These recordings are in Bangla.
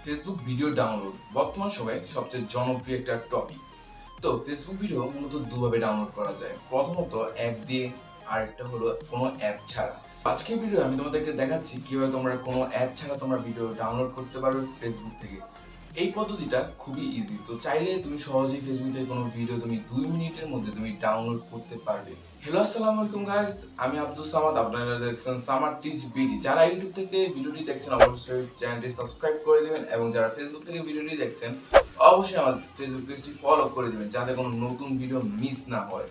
ফেসবুক ভিডিও ডাউনলোড বর্তমান সময়ে সবচেয়ে জনপ্রিয় একটা টপিক। তো ফেসবুক ভিডিও মূলত দুভাবে ডাউনলোড করা যায়, প্রথমত অ্যাপ দিয়ে, আরেকটা হলো কোনো অ্যাপ ছাড়া। আজকের ভিডিও আমি তোমাদেরকে দেখাচ্ছি কিভাবে তোমরা কোনো অ্যাপ ছাড়া তোমরা ভিডিও ডাউনলোড করতে পারবে ফেসবুক থেকে। এই পদ্ধতিটা খুবই ইজি, তো চাইলে তুমি সহজেই ফেসবুক থেকে কোনো ভিডিও তুমি 2 মিনিটের মধ্যে তুমি ডাউনলোড করতে পারবে। হ্যালো, আসসালামু আলাইকুম গাইস, আমি আব্দুল সামাদ, আপনারা দেখছেন samadtechbd। যারা ইউটিউব থেকে ভিডিওটি দেখছেন অবশ্যই চ্যানেলটি সাবস্ক্রাইব করে দিবেন, এবং যারা ফেসবুক থেকে ভিডিওটি দেখছেন অবশ্যই আমার ফেসবুক পেজটি ফলো করে দিবেন যাতে কোনো নতুন ভিডিও মিস না হয়।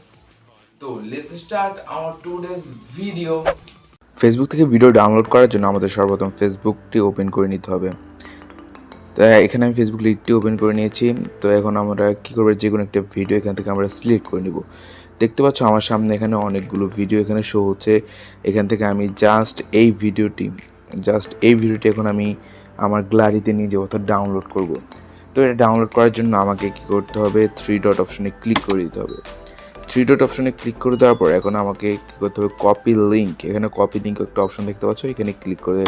তো let's start our today's video. Facebook থেকে ভিডিও ডাউনলোড করার জন্য আমাদের সর্বপ্রথম ফেসবুকটি ওপেন করে নিতে হবে। তো এখানে আমি ফেসবুক লিঙ্কটি ওপেন করে নিয়েছি। তো এখন আমরা কী করবো, যে কোনো একটা ভিডিও এখান থেকে আমরা সিলেক্ট করে নিব। দেখতে পাচ্ছ আমার সামনে এখানে অনেকগুলো ভিডিও এখানে শো হচ্ছে। এখান থেকে আমি জাস্ট এই ভিডিওটি এখন আমি আমার গ্যালারিতে নিয়ে যাবো, অর্থাৎ ডাউনলোড করব। তো এটা ডাউনলোড করার জন্য আমাকে কী করতে হবে, 3 ডট অপশনে ক্লিক করে দিতে হবে। 3 ডট অপশনে ক্লিক করে দেওয়ার পর এখন আমাকে কী করতে হবে, কপি লিঙ্ক, এখানে কপি লিঙ্ক একটা অপশন দেখতে পাচ্ছ, এখানে ক্লিক করে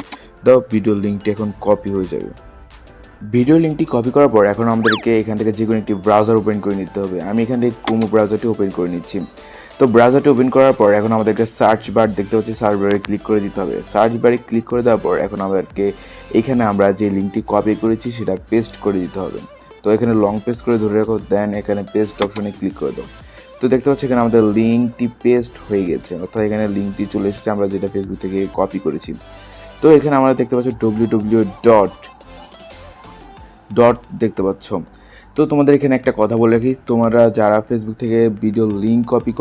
দাও। ভিডিও লিঙ্কটি এখন কপি হয়ে যাবে। ভিডিও লিঙ্কটি কপি করার পর এখন আমাদেরকে এখান থেকে যে কোনো একটি ব্রাউজার ওপেন করে নিতে হবে। আমি এখান থেকে ক্রোম ব্রাউজারটি ওপেন করে নিচ্ছি। তো ব্রাউজারটি ওপেন করার পর এখন আমাদেরকে সার্চ বার দেখতে পাচ্ছি, সার্চ বারে ক্লিক করে দিতে হবে। সার্চ বারে ক্লিক করে দেওয়ার পর এখন আমাদেরকে এখানে আমরা যে লিঙ্কটি কপি করেছি সেটা পেস্ট করে দিতে হবে। তো এখানে লং পেস্ট করে ধরে রাখো, দেন এখানে পেস্ট অপশনে ক্লিক করে দাও। তো দেখতে পাচ্ছি এখানে আমাদের লিঙ্কটি পেস্ট হয়ে গেছে, অর্থাৎ এখানে লিঙ্কটি চলে এসেছে আমরা যেটা ফেসবুক থেকে কপি করেছি। তো এখানে আমরা দেখতে পাচ্ছি www ডট দেখতে পাচ্ছ। তো তোমাদের এখানে একটা কথা বলে রাখি, তোমরা যারা ফেসবুক থেকে ভিডিও লিঙ্ক কপি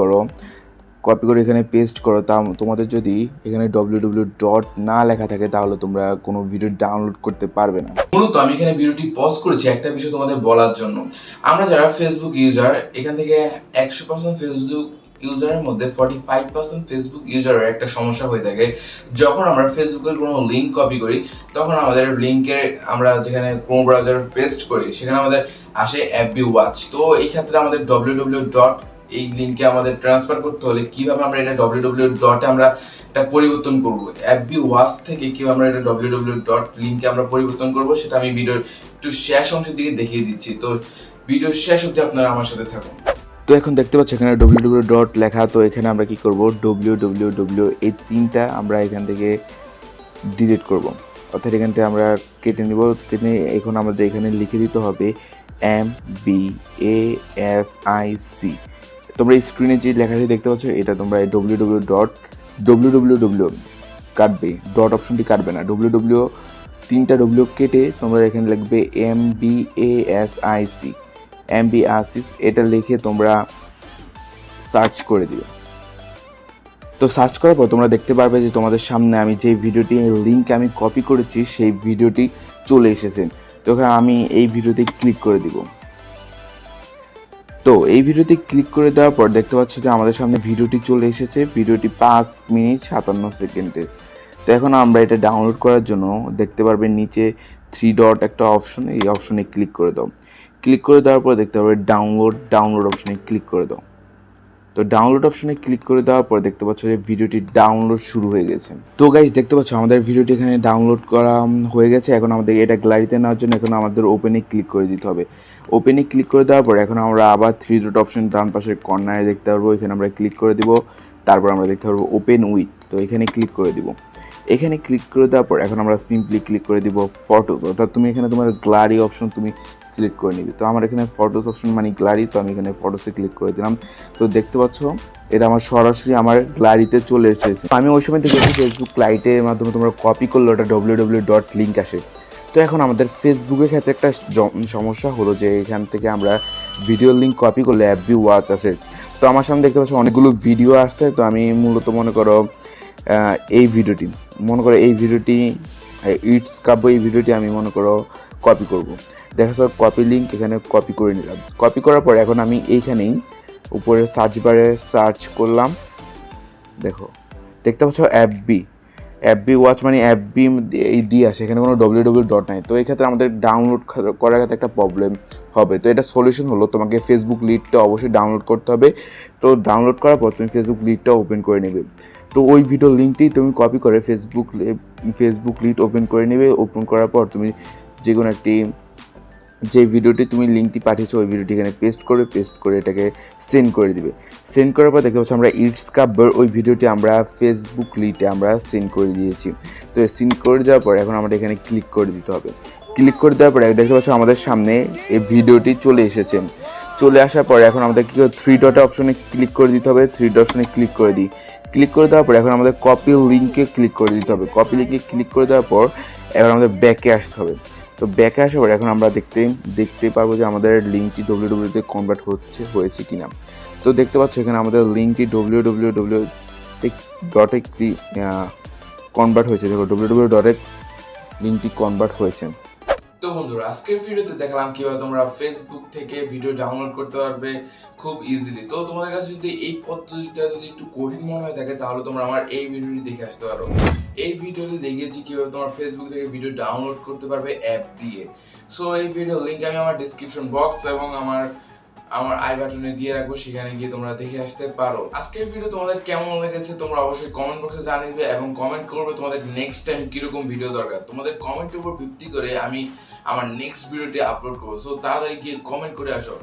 করে এখানে পেস্ট করো, তা তোমাদের যদি এখানে www ডট না লেখা থাকে তাহলে তোমরা কোনো ভিডিও ডাউনলোড করতে পারবে না। মূলত আমি এখানে ভিডিওটি পজ করেছি একটা বিষয় তোমাদের বলার জন্য। আমরা যারা ফেসবুক ইউজার, এখান থেকে 100% ফেসবুক ইউজারের মধ্যে 45% ফেসবুক ইউজারের একটা সমস্যা হয়ে থাকে। যখন আমরা ফেসবুকের কোনো লিঙ্ক কপি করি তখন আমাদের লিঙ্কের আমরা যেখানে ক্রোম ব্রাউজার পেস্ট করি সেখানে আমাদের আসে FB ওয়াচ। তো এই ক্ষেত্রে আমাদের www ডট এই লিঙ্কে আমাদের ট্রান্সফার করতে হলে কিভাবে আমরা এটা www ডটে আমরা এটা পরিবর্তন করব, FB ওয়াচ থেকে কিভাবে আমরা এটা www ডট লিঙ্কে আমরা পরিবর্তন করব সেটা আমি ভিডিওর একটু শেষ অংশের দিকে দেখিয়ে দিচ্ছি। তো ভিডিওর শেষ অবধি আপনারা আমার সাথে থাকুন। তো এখন দেখতে পাচ্ছ এখানে www ডট লেখা, তো এখানে আমরা কি করব, www এই তিনটা আমরা এখান থেকে ডিলিট করব, অর্থাৎ এখান থেকে আমরা কেটে নিব। কেটে এখন আমাদের এখানে লিখে দিতে হবে MBASIC। তোমরা স্ক্রিনে যে লেখাটি দেখতে পাচ্ছ এটা তোমরা www কাটবে, ডট অপশনটি কাটবে না। তিনটা ডব্লিউ কেটে তোমরা এখানে লিখবে MBASIC এটা লিখে তোমরা সার্চ করে দিবে। তো সার্চ করার পর তোমরা দেখতে পারবে যে তোমাদের সামনে আমি যে ভিডিওটি লিঙ্ক আমি কপি করেছি সেই ভিডিওটি চলে এসেছে। তো আমি এই ভিডিওতে ক্লিক করে দিব। তো এই ভিডিওতে ক্লিক করে দেওয়ার পর দেখতে পাচ্ছ যে আমাদের সামনে ভিডিওটি চলে এসেছে। ভিডিওটি 5 মিনিট 57 সেকেন্ডের। তো এখন আমরা এটা ডাউনলোড করার জন্য দেখতে পারবে নিচে 3 ডট একটা অপশন, এই অপশনে ক্লিক করে দাও। ক্লিক করে দেওয়ার পর দেখতে পারবে ডাউনলোড অপশনে ক্লিক করে দাও। তো ডাউনলোড অপশনে ক্লিক করে দেওয়ার পর দেখতে পাচ্ছ যে ভিডিওটি ডাউনলোড শুরু হয়ে গেছে। তো গাইস দেখতে পাচ্ছ আমাদের ভিডিওটি এখানে ডাউনলোড করা হয়ে গেছে। এখন আমাদের এটা গ্যালারিতে নেওয়ার জন্য এখন আমাদের ওপেনে ক্লিক করে দিতে হবে। ওপেনে ক্লিক করে দেওয়ার পর এখন আমরা আবার 3 ডট অপশন ডান পাশের কর্নারে দেখতে পারবো, এখানে আমরা ক্লিক করে দিব। তারপর আমরা দেখতে পারবো ওপেন উইথ, তো এখানে ক্লিক করে দিব। এখানে ক্লিক করে দেওয়ার পর এখন আমরা সিম্পলি ক্লিক করে দিব ফটোস, অর্থাৎ তুমি এখানে তোমার গ্যালারি অপশন তুমি সিলেক্ট করে নিবে। তো আমার এখানে ফটোস অপশন মানে গ্যালারি, তো আমি এখানে ফটোসে ক্লিক করে দিলাম। তো দেখতে পাচ্ছ এটা আমার সরাসরি আমার গ্যালারিতে চলে এসেছে। আমি ওই সময় থেকে ফেসবুক লাইটের মাধ্যমে তোমরা কপি করলে ওটা www ডট লিঙ্ক আসে। তো এখন আমাদের ফেসবুকের ক্ষেত্রে একটা সমস্যা হলো যে এখান থেকে আমরা ভিডিও লিঙ্ক কপি করলে FB ওয়াচ আসে। তো আমার সামনে দেখতে পাচ্ছ অনেকগুলো ভিডিও আসছে। তো আমি মূলত মনে করো এই ভিডিওটি ইটস কাব্য, এই ভিডিওটি আমি মনে করো কপি করব। দেখা যাচ্ছে কপি লিঙ্ক এখানে কপি করে নিলাম। কপি করার পর এখন আমি এইখানেই উপরে সার্চ বারে সার্চ করলাম। দেখতে পাচ্ছ FB ওয়াচ মানে FB এই ডি আসে, এখানে কোনো www ডট নাই। তো এই ক্ষেত্রে আমাদের ডাউনলোড করার ক্ষেত্রে একটা প্রবলেম হবে। তো এটা সলিউশন হলো তোমাকে ফেসবুক লিডটা অবশ্যই ডাউনলোড করতে হবে। তো ডাউনলোড করার পর তুমি ফেসবুক লিডটা ওপেন করে নেবে। তো ওই ভিডিও লিঙ্কটি তুমি কপি করে ফেসবুক লিড ওপেন করে নেবে। ওপেন করার পর তুমি যে কোনো একটি যে ভিডিওটি তুমি লিঙ্কটি পাঠিয়েছো ওই ভিডিওটি এখানে পেস্ট করে এটাকে সেন্ড করে দিবে। সেন্ড করার পর দেখতে পাচ্ছ আমরা ইটস কাব্বার ওই ভিডিওটি আমরা ফেসবুক লিটে আমরা সেন্ড করে দিয়েছি। তো সেন্ড করে দেওয়ার পর এখন আমাদের এখানে ক্লিক করে দিতে হবে। ক্লিক করে দেওয়ার পরে দেখতে পাচ্ছ আমাদের সামনে এই ভিডিওটি চলে এসেছে। চলে আসার পরে এখন আমাদের কী থ্রি ডট অপশনে ক্লিক করে দিতে হবে। থ্রি ডট অপশনে ক্লিক করে দিই। ক্লিক করে দেওয়ার পর এখন আমাদের কপি লিঙ্কে ক্লিক করে দিতে হবে। কপি লিঙ্কে ক্লিক করে দেওয়ার পর এখন আমাদের ব্যাকে আসতে হবে। তো ব্যাকে আসার পর এখন আমরা দেখতে পারবো যে আমাদের লিঙ্কটি www-তে কনভার্ট হয়েছে কিনা। তো দেখতে পাচ্ছ এখানে আমাদের লিঙ্কটি www.ডটে কনভার্ট হয়েছে। দেখো www.ডটে লিঙ্কটি কনভার্ট হয়েছে। তো বন্ধুরা, আজকের ভিডিওতে দেখালাম কিভাবে তোমরা ফেসবুক থেকে ভিডিও ডাউনলোড করতে পারবে খুব ইজিলি। তো তোমাদের কাছে যদি এই পদ্ধতিটা যদি একটু কঠিন মনে হয়ে থাকে তাহলে তোমরা আমার এই ভিডিওটি দেখে আসতে পারো। এই ভিডিওতে দেখিয়েছি কিভাবে তোমরা ফেসবুক থেকে ভিডিও ডাউনলোড করতে পারবে অ্যাপ দিয়ে। সো এই ভিডিও লিংক আমি আমার ডেসক্রিপশন বক্স এবং আমার আই বাটনে দিয়ে রাখবো, সেখানে গিয়ে তোমরা দেখে আসতে পারো। আজকের ভিডিও তোমাদের কেমন লেগেছে তোমরা অবশ্যই কমেন্ট বক্সে জানিয়ে দিবে এবং কমেন্ট করবে তোমাদের নেক্সট টাইম কিরকম ভিডিও দরকার। তোমাদের কমেন্টের উপর ভিত্তি করে আমি আমার নেক্সট ভিডিওটি আপলোড করবো। সো তাড়াতাড়ি গিয়ে কমেন্ট করে আসো।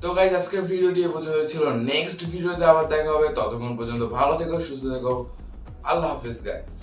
তো গাইজ, আজকের ভিডিওটি এ পর্যন্ত ছিল। নেক্সট ভিডিওতে আবার দেখা হবে। ততক্ষণ পর্যন্ত ভালো থেকো, সুস্থ থেকো। আল্লাহ হাফেজ গাইজ।